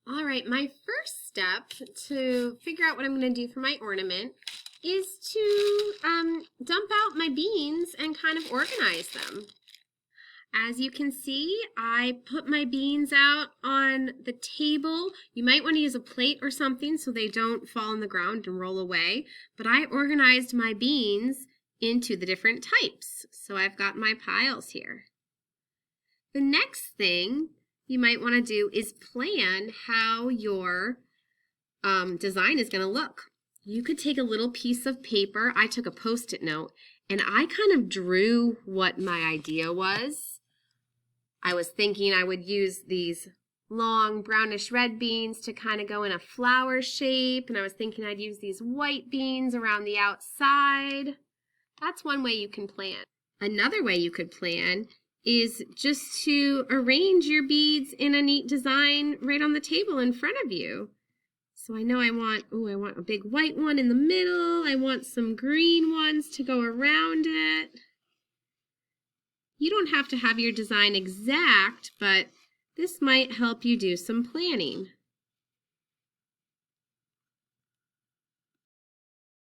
All right, my first step to figure out what I'm going to do for my ornament is to dump out my beans and kind of organize them. As you can see, I put my beans out on the table. You might want to use a plate or something so they don't fall on the ground and roll away, but I organized my beans into the different types. So I've got my piles here. The next thing you might want to do is plan how your design is going to look. You could take a little piece of paper. I took a Post-it note and I kind of drew what my idea was. I was thinking I would use these long brownish red beans to kind of go in a flower shape, and I was thinking I'd use these white beans around the outside. That's one way you can plan. Another way you could plan is just to arrange your beads in a neat design right on the table in front of you. So I know I want a big white one in the middle. I want some green ones to go around it. You don't have to have your design exact, but this might help you do some planning.